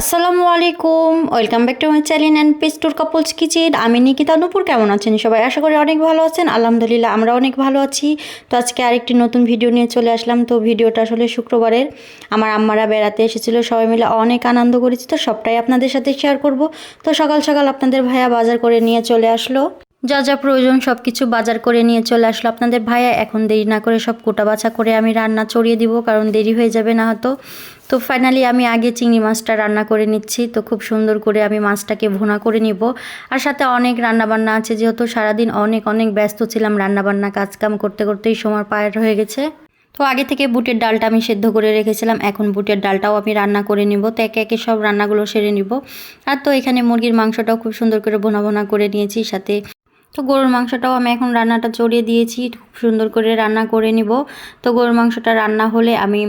আসসালামু আলাইকুম, welcome back to my channel and page tour couples kitchen. আমি নিকিতা নূপুর। কেমন আছেন সবাই? আশা করি অনেক ভালো আছেন। আলহামদুলিল্লাহ আমরা অনেক ভালো আছি। তো আজকে আরেকটি নতুন ভিডিও নিয়ে চলে আসলাম। তো ভিডিওটা আসলে শুক্রবারের আমার আম্মারা বেড়াতে এসেছিলো, সবাই মিলে অনেক আনন্দ করেছি। তো সবটাই আপনাদের সাথে শেয়ার করব। তো সকাল সকাল আপনাদের ভাইয়া বাজার করে নিয়ে চলে আসলো, যা যা প্রয়োজন সব কিছু বাজার করে নিয়ে চলে আসলো আপনাদের ভাইয়া। এখন দেরি না করে সব কোটা বাছা করে আমি রান্না চড়িয়ে দিব, কারণ দেরি হয়ে যাবে না হয়তো। তো ফাইনালি আমি আগে চিংড়ি মাছটা রান্না করে নিচ্ছি। তো খুব সুন্দর করে আমি মাছটাকে ভুনা করে নিব। আর সাথে অনেক রান্নাবান্না আছে, যেহেতু সারাদিন অনেক অনেক ব্যস্ত ছিলাম রান্নাবান্না কাজকাম করতে করতেই সময় পার হয়ে গেছে। তো আগে থেকে বুটের ডালটা আমি সেদ্ধ করে রেখেছিলাম, এখন বুটের ডালটাও আমি রান্না করে নিব। তো একে একে সব রান্নাগুলো সেরে নিব। আর তো এখানে মুরগির মাংসটাও খুব সুন্দর করে ভুনা ভুনা করে নিয়েছি। সাথে তো গরুর মাংসটাও আমি এখন রান্নাটা চড়িয়ে দিয়েছি, খুব সুন্দর করে রান্না করে নিব। তো গরুর মাংসটা রান্না হলে আমি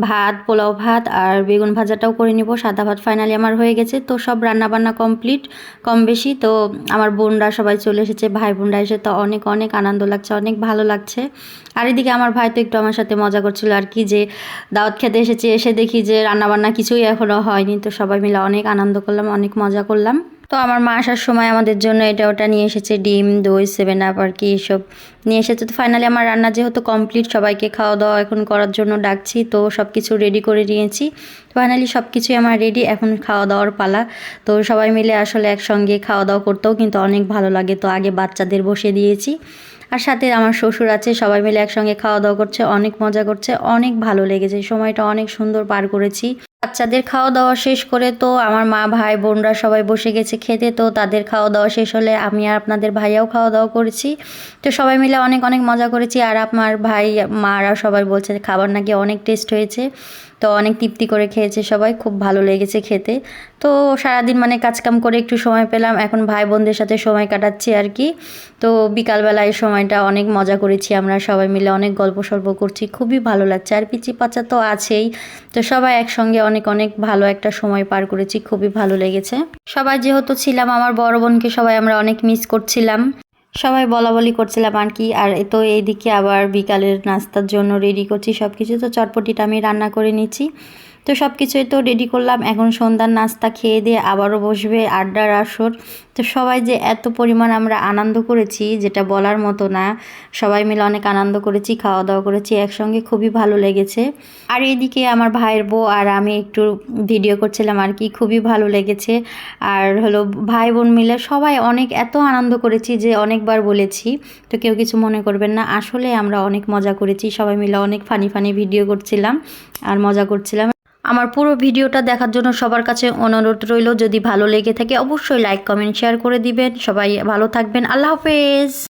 ভাত, পোলাও ভাত আর বেগুন ভাজাটাও করে নিব। সাদা ভাত ফাইনালি আমার হয়ে গেছে। তো সব রান্না বান্না কমপ্লিট কম বেশি। তো আমার বোনরা সবাই চলে এসেছে, ভাই বোনরা এসে তো অনেক অনেক আনন্দ লাগছে, অনেক ভালো লাগছে। আর এদিকে আমার ভাই তো একটু আমার সাথে মজা করছিল আর কি, যে দাওয়াত খেতে এসেছি, এসে দেখি যে রান্নাবান্না কিছুই এখনও হয়নি। তো সবাই মিলে অনেক আনন্দ করলাম, অনেক মজা করলাম। তো আমার মা আসার সময় আমাদের জন্য এটা ওটা নিয়ে এসেছে, ডিম, দই, 7 আপ আর কি এসব নিয়ে এসেছে। তো ফাইনালি আমার রান্না যেহেতু কমপ্লিট, সবাইকে খাওয়া দাওয়া এখন করার জন্য ডাকছি। তো সব কিছু রেডি করে নিয়েছি। ফাইনালি সব কিছুই আমার রেডি, এখন খাওয়া দাওয়ার পালা। তো সবাই মিলে আসলে একসঙ্গে খাওয়া দাওয়া করতেও কিন্তু অনেক ভালো লাগে। তো আগে বাচ্চাদের বসে দিয়েছি, আর সাথে আমার শ্বশুর আছে, সবাই মিলে একসঙ্গে খাওয়া দাওয়া করছে, অনেক মজা করছে, অনেক ভালো লেগেছে। সময়টা অনেক সুন্দর পার করেছি। বাচ্চাদের খাওয়া দাওয়া শেষ করে তো আমার মা, ভাই, বোনরা সবাই বসে গেছে খেতে। তো তাদের খাওয়া দাওয়া শেষ হলে আমি আর আপনাদের ভাইয়াও খাওয়া দাওয়া করেছি। তো সবাই মিলে অনেক অনেক মজা করেছি। আর আমার ভাই, মারা সবাই বলছে খাবার নাকি অনেক টেস্ট হয়েছে। তো অনেক তৃপ্তি করে খেয়েছে সবাই, খুব ভালো লেগেছে খেতে। তো সারাদিন মানে কাজকাম করে একটু সময় পেলাম, এখন ভাই বোনদের সাথে সময় কাটাচ্ছি আর কি। তো বিকালবেলা এই সময়টা অনেক মজা করেছি আমরা সবাই মিলে, অনেক গল্প সল্প করছি, খুবই ভালো লাগছে। আর পিচি পাচা তো আছেই। তো সবাই একসঙ্গে অনেক অনেক ভালো একটা সময় পার করেছি, খুবই ভালো লেগেছে। সবাই যেহেতু ছিলাম, আমার বড় বোনকে সবাই আমরা অনেক মিস করছিলাম, সবাই বলা বলি করছিলাম আর কি। আর তো এইদিকে আবার বিকালের নাস্তার জন্য রেডি করছি সব কিছু। তো চটপটিটা আমি রান্না করে নিচ্ছি। তো সব কিছুই তো রেডি করলাম, এখন সন্ধ্যার নাস্তা খেয়ে দিয়ে আবারও বসবে আড্ডার আসর। তো সবাই যে এত পরিমাণ আমরা আনন্দ করেছি যেটা বলার মতো না। সবাই মিলে অনেক আনন্দ করেছি, খাওয়া দাওয়া করেছি একসঙ্গে, খুবই ভালো লেগেছে। আর এইদিকে আমার ভাইয়ের বউ আর আমি একটু ভিডিও করছিলাম আর কি, খুবই ভালো লেগেছে। আর হলো ভাই বোন মিলে সবাই অনেক এত আনন্দ করেছি যে অনেকবার বলেছি। তো কেউ কিছু মনে করবেন না, আসলে আমরা অনেক মজা করেছি, সবাই মিলে অনেক ফানি ফানি ভিডিও করছিলাম আর মজা করছিলাম। আমার পুরো ভিডিওটা দেখার জন্য সবার কাছে অনুরোধ রইল, যদি ভালো লেগে থাকে অবশ্যই লাইক, কমেন্ট, শেয়ার করে দিবেন। সবাই ভালো থাকবেন। আল্লাহ হাফেজ।